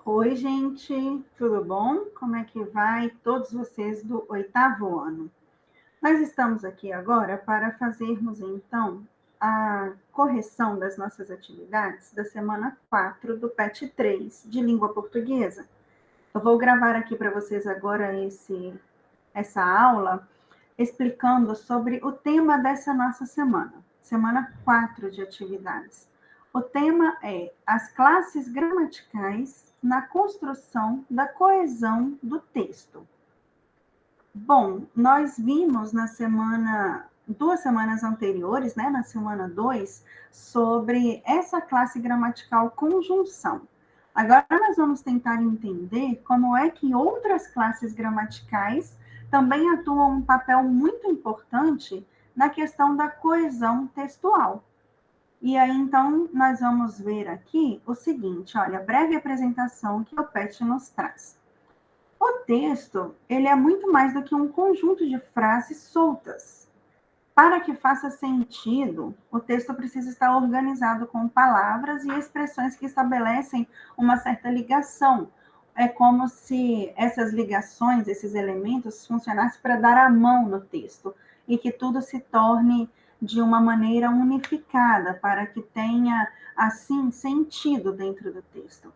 Oi, gente, tudo bom? Como é que vai todos vocês do 8º ano? Nós estamos aqui agora para fazermos, então, a correção das nossas atividades da semana 4 do PET 3, de língua portuguesa. Eu vou gravar aqui para vocês agora essa aula, explicando sobre o tema dessa nossa semana 4 de atividades. O tema é as classes gramaticais na construção da coesão do texto. Bom, nós vimos duas semanas anteriores, né, na semana 2, sobre essa classe gramatical conjunção. Agora nós vamos tentar entender como é que outras classes gramaticais também atuam um papel muito importante na questão da coesão textual. E aí, então, nós vamos ver aqui o seguinte, olha, breve apresentação que o PET nos traz. O texto, ele é muito mais do que um conjunto de frases soltas. Para que faça sentido, o texto precisa estar organizado com palavras e expressões que estabelecem uma certa ligação. É como se essas ligações, esses elementos, funcionassem para dar a mão no texto e que tudo se torne de uma maneira unificada, para que tenha, assim, sentido dentro do texto.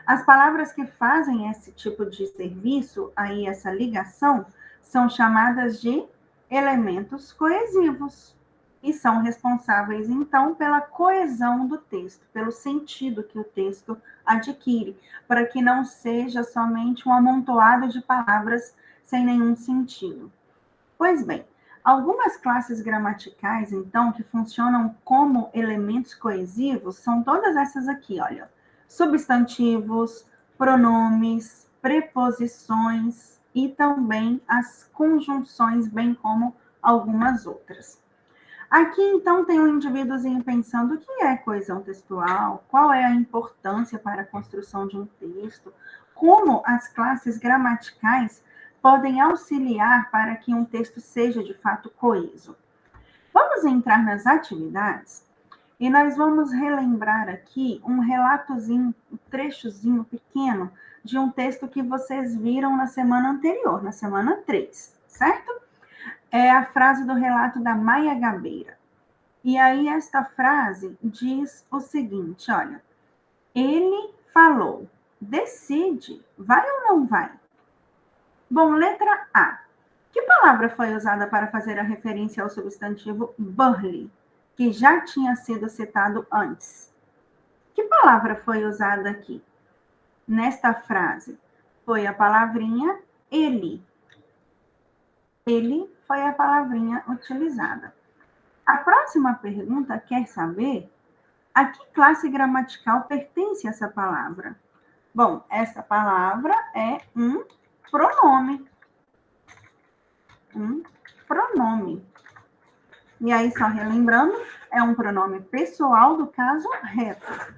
As palavras que fazem esse tipo de serviço, aí essa ligação, são chamadas de elementos coesivos e são responsáveis, então, pela coesão do texto, pelo sentido que o texto adquire, para que não seja somente um amontoado de palavras sem nenhum sentido. Pois bem, algumas classes gramaticais, então, que funcionam como elementos coesivos, são todas essas aqui, olha. Substantivos, pronomes, preposições e também as conjunções, bem como algumas outras. Aqui, então, tem um indivíduozinho pensando o que é coesão textual, qual é a importância para a construção de um texto, como as classes gramaticais podem auxiliar para que um texto seja de fato coeso. Vamos entrar nas atividades e nós vamos relembrar aqui um relatozinho, um trechozinho pequeno de um texto que vocês viram na semana anterior, na semana 3, certo? É a frase do relato da Maia Gabeira. E aí esta frase diz o seguinte, olha, ele falou, decide, vai ou não vai? Bom, letra A. Que palavra foi usada para fazer a referência ao substantivo burly, que já tinha sido citado antes? Que palavra foi usada aqui? Nesta frase, foi a palavrinha ele. Ele foi a palavrinha utilizada. A próxima pergunta quer saber a que classe gramatical pertence essa palavra? Bom, essa palavra é um pronome. Um pronome. E aí, só relembrando, é um pronome pessoal do caso reto.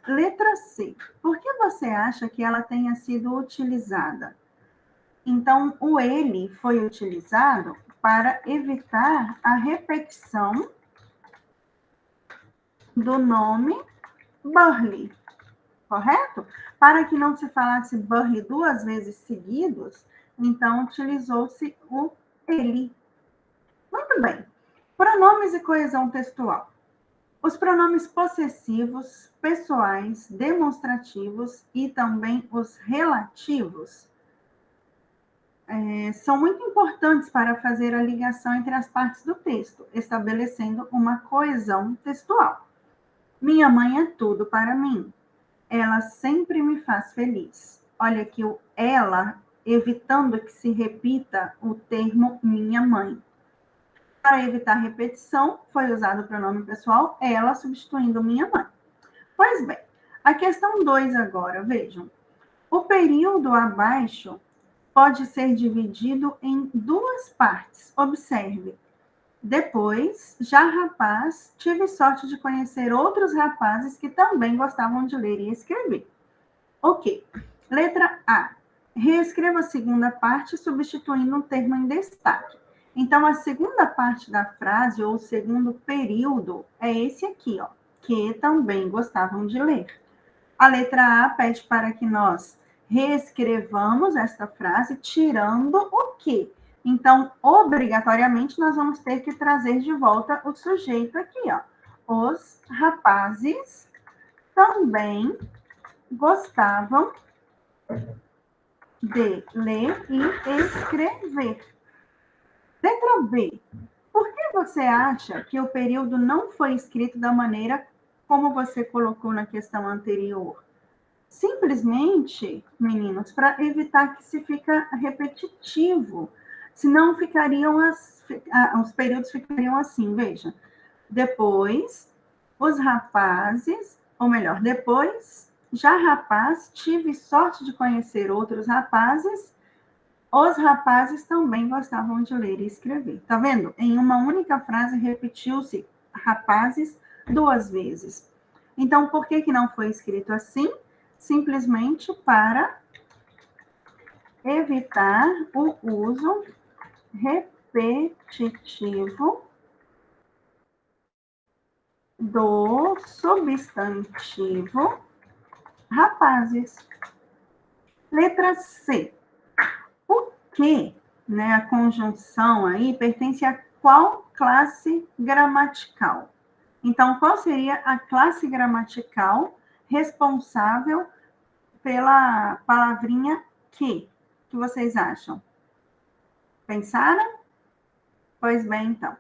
Letra C. Por que você acha que ela tenha sido utilizada? Então, o ele foi utilizado para evitar a repetição do nome Burley, correto? Para que não se falasse Burley duas vezes seguidos, então utilizou-se o ele. Muito bem. Pronomes e coesão textual. Os pronomes possessivos, pessoais, demonstrativos e também os relativos são muito importantes para fazer a ligação entre as partes do texto, estabelecendo uma coesão textual. Minha mãe é tudo para mim. Ela sempre me faz feliz. Olha aqui o ela, evitando que se repita o termo minha mãe. Para evitar repetição, foi usado o pronome pessoal ela, substituindo minha mãe. Pois bem, a questão 2 agora, vejam. O período abaixo pode ser dividido em duas partes. Observe. Depois, já rapaz, tive sorte de conhecer outros rapazes que também gostavam de ler e escrever. Ok. Letra A. Reescreva a segunda parte substituindo um termo em destaque. Então, a segunda parte da frase, ou o segundo período, é esse aqui, ó, que também gostavam de ler. A letra A pede para que nós reescrevamos esta frase, tirando o quê? Então, obrigatoriamente, nós vamos ter que trazer de volta o sujeito aqui, ó. Os rapazes também gostavam de ler e escrever. Letra B. Por que você acha que o período não foi escrito da maneira como você colocou na questão anterior? Simplesmente, meninos, para evitar que se fica repetitivo. Senão os períodos ficariam assim, veja. Depois, os rapazes, ou melhor, depois, já rapaz, tive sorte de conhecer outros rapazes. Os rapazes também gostavam de ler e escrever. Tá vendo? Em uma única frase repetiu-se rapazes 2 vezes. Então, por que não foi escrito assim? Simplesmente para evitar o uso repetitivo do substantivo rapazes. Letra C. O que, né, a conjunção aí pertence a qual classe gramatical? Então, qual seria a classe gramatical responsável pela palavrinha que? O que vocês acham? Pensaram? Pois bem, então.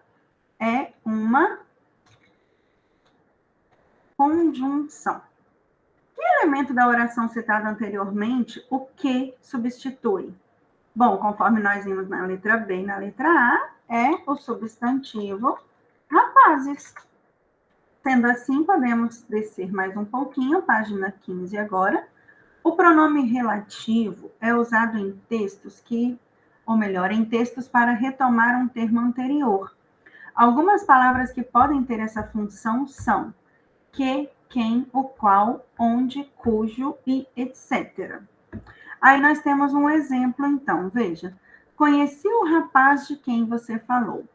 É uma conjunção. Que elemento da oração citada anteriormente, o que substitui? Bom, conforme nós vimos na letra B e na letra A, é o substantivo rapazes. Sendo assim, podemos descer mais um pouquinho, página 15 agora. O pronome relativo é usado em textos ou melhor, em textos para retomar um termo anterior. Algumas palavras que podem ter essa função são que, quem, o qual, onde, cujo e etc. Aí nós temos um exemplo, então, veja. Conheci o rapaz de quem você falou.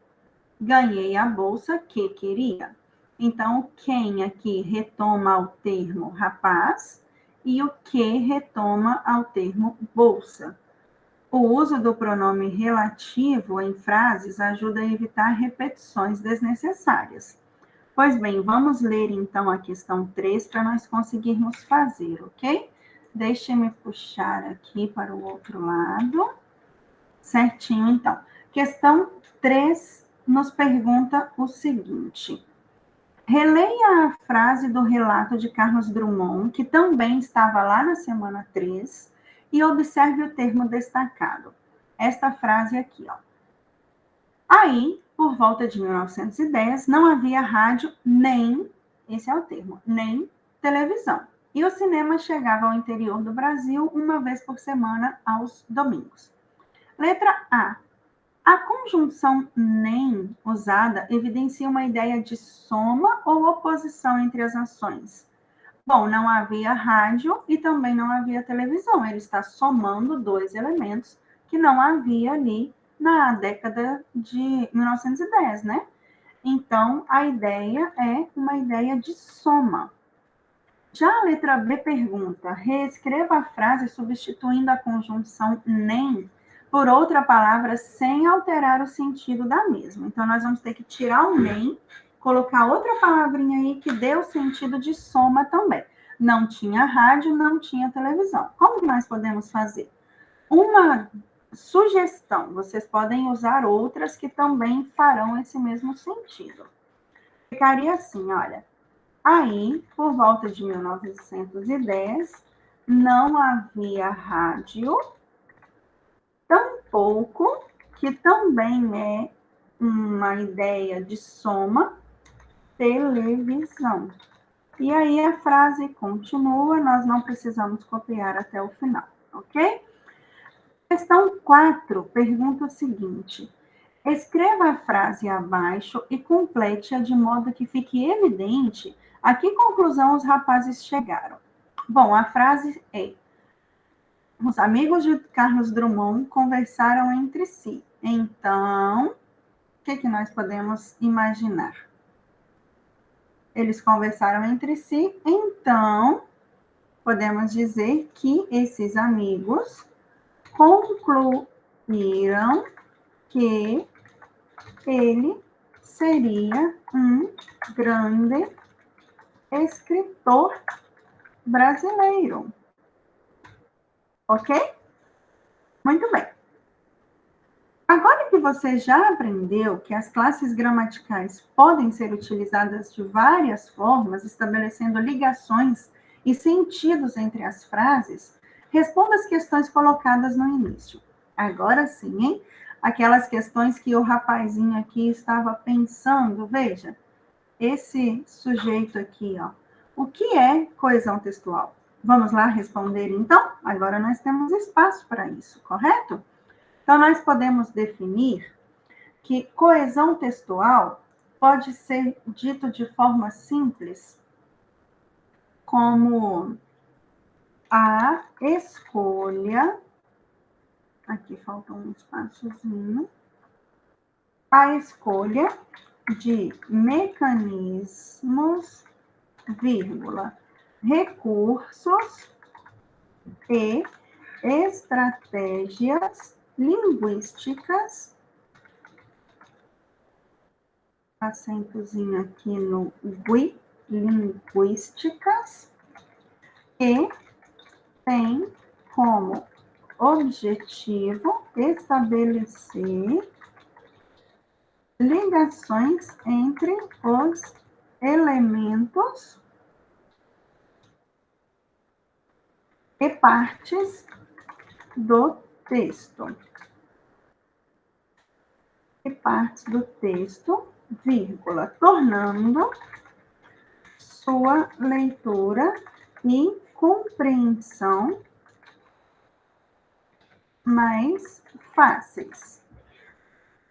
Ganhei a bolsa que queria. Então, o quem aqui retoma ao termo rapaz e o que retoma ao termo bolsa. O uso do pronome relativo em frases ajuda a evitar repetições desnecessárias. Pois bem, vamos ler então a questão 3 para nós conseguirmos fazer, ok? Deixe-me puxar aqui para o outro lado. Certinho, então. Questão 3 nos pergunta o seguinte. Releia a frase do relato de Carlos Drummond, que também estava lá na semana 3, e observe o termo destacado. Esta frase aqui, ó. Aí, por volta de 1910, não havia rádio nem, esse é o termo, nem televisão. E o cinema chegava ao interior do Brasil uma vez por semana aos domingos. Letra A. A conjunção nem usada evidencia uma ideia de soma ou oposição entre as ações. Bom, não havia rádio e também não havia televisão. Ele está somando 2 elementos que não havia ali na década de 1910, né? Então, a ideia é uma ideia de soma. Já a letra B pergunta: reescreva a frase substituindo a conjunção nem por outra palavra sem alterar o sentido da mesma. Então, nós vamos ter que tirar o nem, colocar outra palavrinha aí que dê o sentido de soma também. Não tinha rádio, não tinha televisão. Como que nós podemos fazer? Uma sugestão, vocês podem usar outras que também farão esse mesmo sentido. Ficaria assim, olha. Aí, por volta de 1910, não havia rádio, tampouco, que também é uma ideia de soma, televisão. E aí a frase continua, nós não precisamos copiar até o final, ok? Questão 4 pergunta o seguinte: escreva a frase abaixo e complete-a de modo que fique evidente a que conclusão os rapazes chegaram. Bom, a frase é: os amigos de Carlos Drummond conversaram entre si. Então, o que nós podemos imaginar? Eles conversaram entre si, então, podemos dizer que esses amigos concluíram que ele seria um grande escritor brasileiro. Ok? Muito bem. Agora que você já aprendeu que as classes gramaticais podem ser utilizadas de várias formas, estabelecendo ligações e sentidos entre as frases, responda as questões colocadas no início. Agora sim, hein? Aquelas questões que o rapazinho aqui estava pensando, veja, esse sujeito aqui, ó. O que é coesão textual? Vamos lá responder, então? Agora nós temos espaço para isso, correto? Então, nós podemos definir que coesão textual pode ser dito de forma simples como a escolha, aqui falta um espaçozinho, a escolha de mecanismos, vírgula, recursos e estratégias linguísticas, acentozinho aqui no gui, linguísticas, e tem como objetivo estabelecer ligações entre os elementos e partes do texto. E partes do texto, vírgula, tornando sua leitura e compreensão mais fáceis.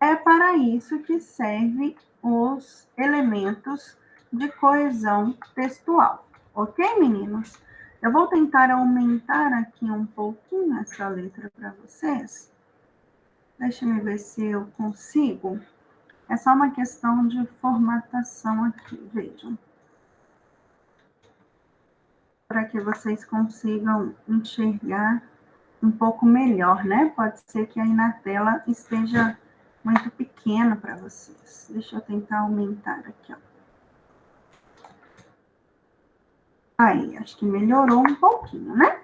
É para isso que servem os elementos de coesão textual. Ok, meninos? Eu vou tentar aumentar aqui um pouquinho essa letra para vocês. Deixa eu ver se eu consigo. É só uma questão de formatação aqui, vejam. Para que vocês consigam enxergar um pouco melhor, né? Pode ser que aí na tela esteja muito pequeno para vocês. Deixa eu tentar aumentar aqui, ó. Aí, acho que melhorou um pouquinho, né?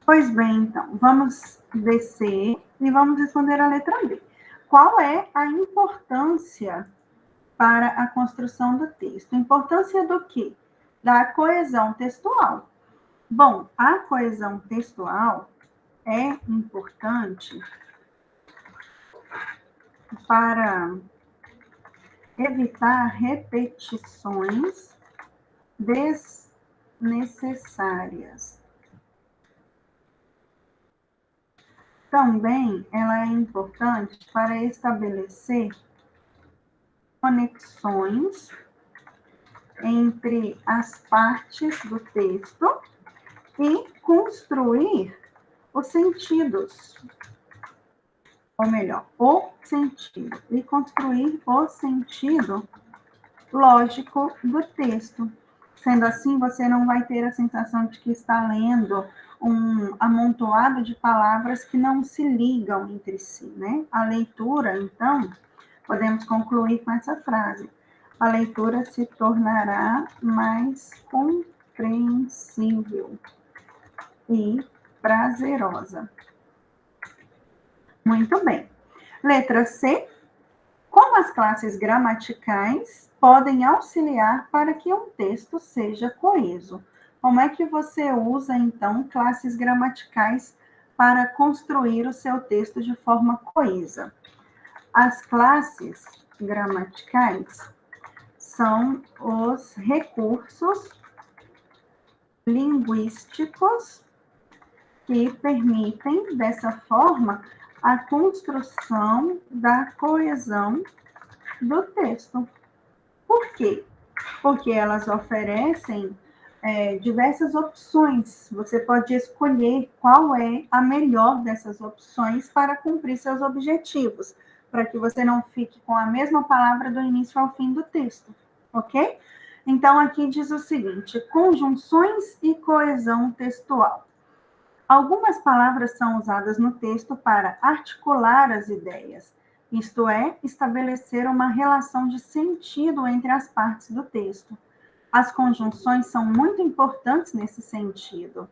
Pois bem, então, vamos descer e vamos responder a letra B. Qual é a importância para a construção do texto? Importância do quê? Da coesão textual. Bom, a coesão textual é importante para evitar repetições desnecessárias. Também ela é importante para estabelecer conexões entre as partes do texto e construir os sentidos, ou melhor, o sentido, e construir o sentido lógico do texto. Sendo assim, você não vai ter a sensação de que está lendo um amontoado de palavras que não se ligam entre si, né? A leitura, então, podemos concluir com essa frase. A leitura se tornará mais compreensível e prazerosa. Muito bem. Letra C. Como as classes gramaticais podem auxiliar para que um texto seja coeso? Como é que você usa, então, classes gramaticais para construir o seu texto de forma coesa? As classes gramaticais são os recursos linguísticos que permitem, dessa forma, a construção da coesão do texto. Por quê? Porque elas oferecem diversas opções. Você pode escolher qual é a melhor dessas opções para cumprir seus objetivos, para que você não fique com a mesma palavra do início ao fim do texto, ok? Então, aqui diz o seguinte: conjunções e coesão textual. Algumas palavras são usadas no texto para articular as ideias, isto é, estabelecer uma relação de sentido entre as partes do texto. As conjunções são muito importantes nesse sentido.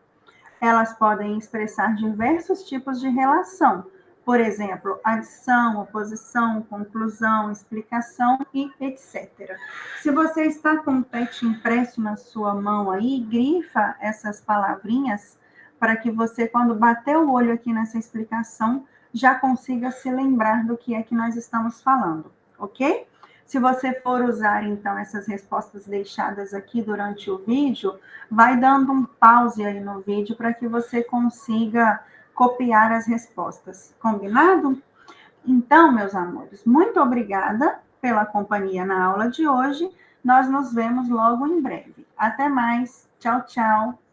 Elas podem expressar diversos tipos de relação, por exemplo, adição, oposição, conclusão, explicação e etc. Se você está com o PET impresso na sua mão aí, grifa essas palavrinhas para que você, quando bater o olho aqui nessa explicação, já consiga se lembrar do que é que nós estamos falando, ok? Se você for usar, então, essas respostas deixadas aqui durante o vídeo, vai dando um pause aí no vídeo para que você consiga copiar as respostas. Combinado? Então, meus amores, muito obrigada pela companhia na aula de hoje. Nós nos vemos logo em breve. Até mais. Tchau, tchau.